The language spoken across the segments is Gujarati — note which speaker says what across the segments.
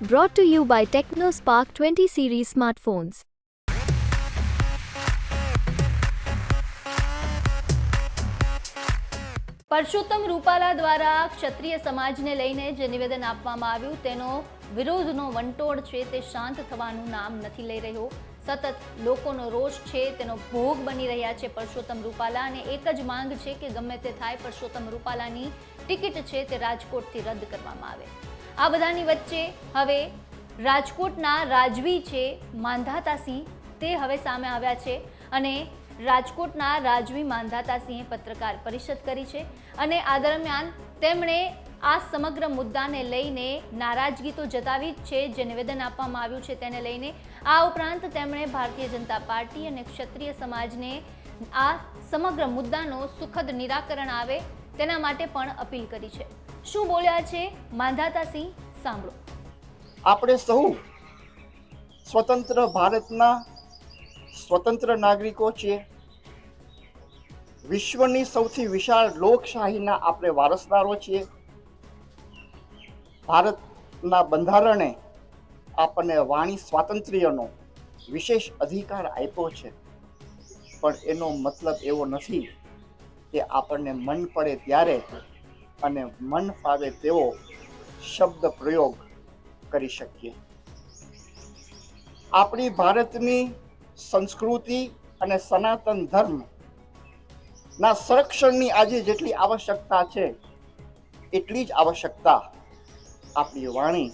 Speaker 1: Brought to you by TechnoSpark 20 series smartphones.
Speaker 2: Parshottam Rupala દ્વારા ક્ષત્રિય સમાજને લઈને જે નિવેદન આપવામાં આવ્યું તેનો વિરોધનો વંટોળ છે તે શાંત થવાનું નામ નથી લઈ રહ્યો. સતત લોકોનો રોષ છે તેનો ભોગ બની રહ્યા છે પરસોત્તમ રૂપાલા, અને એક જ માંગ છે કે ગમે તે થાય પરસોત્તમ રૂપાલાની ટિકિટ છે તે રાજકોટથી રદ કરવામાં આવે. આ બધાની વચ્ચે હવે રાજકોટના રાજવી છે માંધાતાસિંહ તે હવે સામે આવ્યા છે, અને રાજકોટના રાજવી માંધાતાસિંહે પત્રકાર પરિષદ કરી છે, અને આ દરમિયાન તેમણે આ સમગ્ર મુદ્દાને લઈને નારાજગી તો જતાવી જ છે જે નિવેદન આપવામાં આવ્યું છે તેને લઈને. આ ઉપરાંત તેમણે ભારતીય જનતા પાર્ટી અને ક્ષત્રિય સમાજને આ સમગ્ર મુદ્દાનો સુખદ નિરાકરણ આવે તેના માટે પણ અપીલ કરી છે. શું બોલ્યા છે માંધાતાસિંહ, સાંભળો.
Speaker 3: આપણે સૌ સ્વતંત્ર ભારતના સ્વતંત્ર નાગરિકો છીએ. વિશ્વની સૌથી વિશાળ લોકશાહીના આપણે વારસદારો છીએ. ભારતના બંધારણે આપણને વાણી સ્વાતંત્ર્યનો વિશેષ અધિકાર આપ્યો છે, પણ એનો મતલબ એવો નથી કે આપણને મન પડે ત્યારે અને મન ફાવે તેવો શબ્દ પ્રયોગ કરી શકીએ. આપણી ભારતની સંસ્કૃતિ અને સનાતન ધર્મ ના સંરક્ષણની આજે જેટલી આવશ્યકતા છે એટલી જ આવશ્યકતા આપણી વાણી,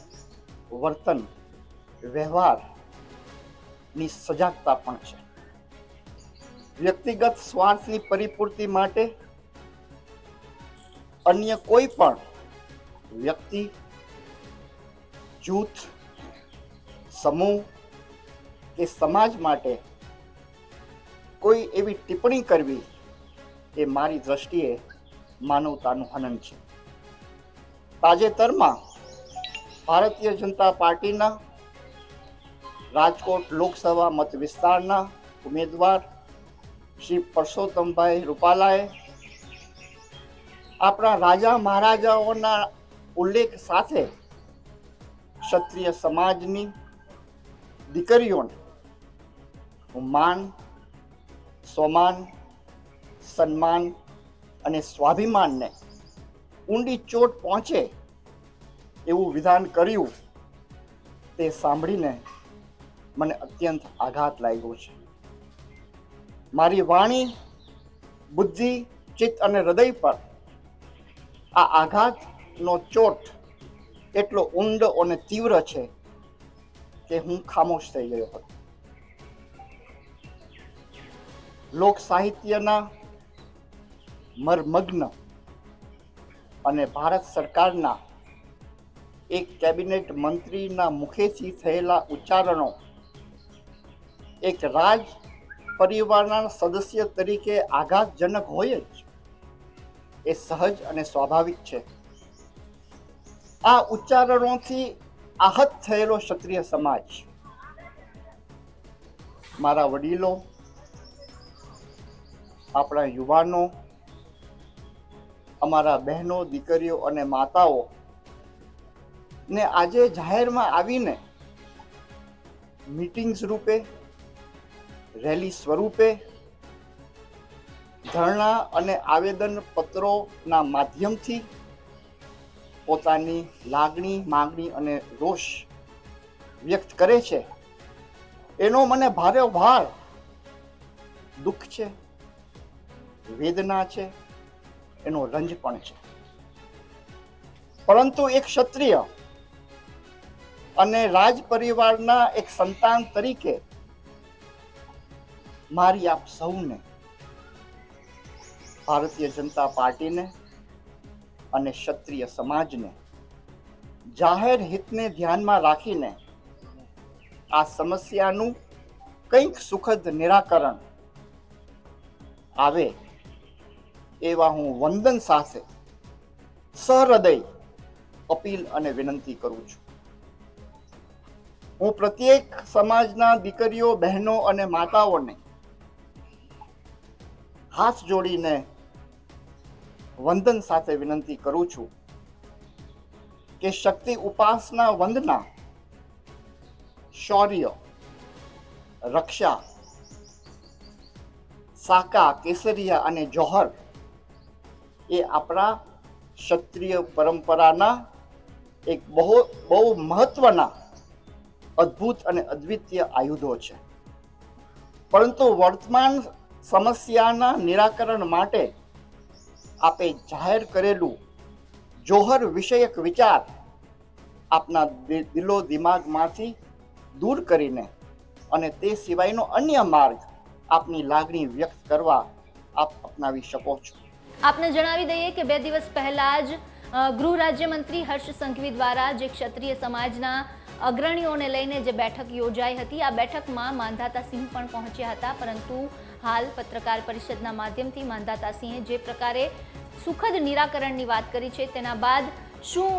Speaker 3: વર્તન, વ્યવહારની સજાગતા પણ છે. વ્યક્તિગત સ્વાર્થની પરિપૂર્તિ માટે અન્ય કોઈ પણ વ્યક્તિ, જૂથ, સમૂહ કે સમાજ માટે કોઈ એવી ટિપ્પણી કરવી એ મારી દ્રષ્ટિએ માનવતાનું હનન છે. તાજેતરમાં ભારતીય જનતા પાર્ટીના રાજકોટ લોકસભા મત વિસ્તારના ઉમેદવાર શ્રી પરસોત્તમભાઈ રૂપાલાએ આપણા રાજા મહારાજાઓના ઉલ્લેખ સાથે ક્ષત્રિય સમાજની દીકરીઓને માન, સ્વમાન, સન્માન અને સ્વાભિમાનને ઊંડી ચોટ પહોંચે એવું વિધાન કર્યું તે સાંભળીને મને અત્યંત આઘાત લાગ્યો છે. મારી વાણી, બુદ્ધિ, ચિત્ત અને હૃદય પર આ આઘાતનો ચોટ એટલો ઊંડો અને તીવ્ર છે કે હું ખામોશ થઈ ગયો હતો. લોક સાહિત્યના મર્મગ્ન અને ભારત સરકારના એક કેબિનેટ મંત્રીના મુખેથી થયેલા ઉચ્ચારણો એક રાજ પરિવારના સદસ્ય તરીકે આઘાતજનક હોય જ, એ સહજ અને સ્વાભાવિક છે. આ ઉચ્ચારણોથી આહત થયેલો ક્ષત્રિય સમાજ, મારા વડીલો, આપણા યુવાનો, અમારા બહેનો, દીકરીઓ અને માતાઓ ને આજે જાહેરમાં આવીને મીટિંગ્સ રૂપે, રેલી સ્વરૂપે, ધરણા અને આવેદન પત્રોના માધ્યમથી પોતાની લાગણી, માંગણી અને રોષ વ્યક્ત કરે છે, એનો મને ભારોભાર દુઃખ છે, વેદના છે, એનો રંજ પણ છે. પરંતુ એક ક્ષત્રિય અને રાજ પરિવારના એક સંતાન તરીકે મારી આપ સૌને, ભારતીય જનતા પાર્ટીને અને ક્ષત્રિય સમાજને જાહેર હિતને ધ્યાનમાં રાખીને આ સમસ્યાનું કંઈક સુખદ નિરાકરણ આવે એવા હું વંદન સાથે સહૃદય અપીલ અને વિનંતી કરું છું. હું પ્રત્યેક સમાજના દીકરીઓ, બહેનો અને માતાઓને હાથ જોડીને વંદન સાથે વિનંતી કરું છું કે શક્તિ ઉપાસના વંદના શૌર્ય, રક્ષા, સાકા, કેસરિયા અને જોહર એ આપણા ક્ષત્રિય પરંપરાના એક બહુ મહત્વના અદ્ભુત અને અદ્વિતીય આયુધો છે. પરંતુ વર્તમાન સમસ્યાના નિરાકરણ માટે આપે જાહેર કરેલું જોહર વિષયક વિચાર આપના દિલો દિમાગમાંથી દૂર કરીને અને તે સિવાયનો અન્ય માર્ગ આપની લાગણી વ્યક્ત કરવા આપ અપનાવી શકો છો.
Speaker 2: આપને જણાવી દઈએ કે 2 દિવસ પહેલા જ ગૃહ રાજ્યમંત્રી હર્ષ સંઘવી દ્વારા જે ક્ષત્રિય સમાજના અગ્રણીઓને લઈને જે બેઠક યોજાઈ હતી, આ બેઠકમાં માંધાતા સિંહ પણ પહોંચ્યા હતા. પરંતુ હાલ પત્રકાર પરિષદના માધ્યમથી માંધાતા સિંહે જે પ્રકારે સુખદ નિરાકરણની વાત કરી છે, તેના બાદ શું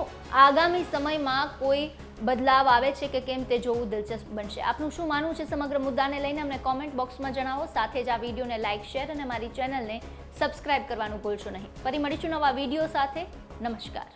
Speaker 2: આગામી સમયમાં કોઈ બદલાવ આવે છે કે કેમ તે જોવું દિલચસ્પ બનશે. આપનું શું માનવું છે સમગ્ર મુદ્દાને લઈને અમને કોમેન્ટ બોક્સમાં જણાવો. સાથે જ આ વિડીયોને લાઇક, શેર અને મારી ચેનલને સબસ્ક્રાઇબ કરવાનું ભૂલશો નહીં. ફરી મળીશું નવા વિડીયો સાથે. નમસ્કાર.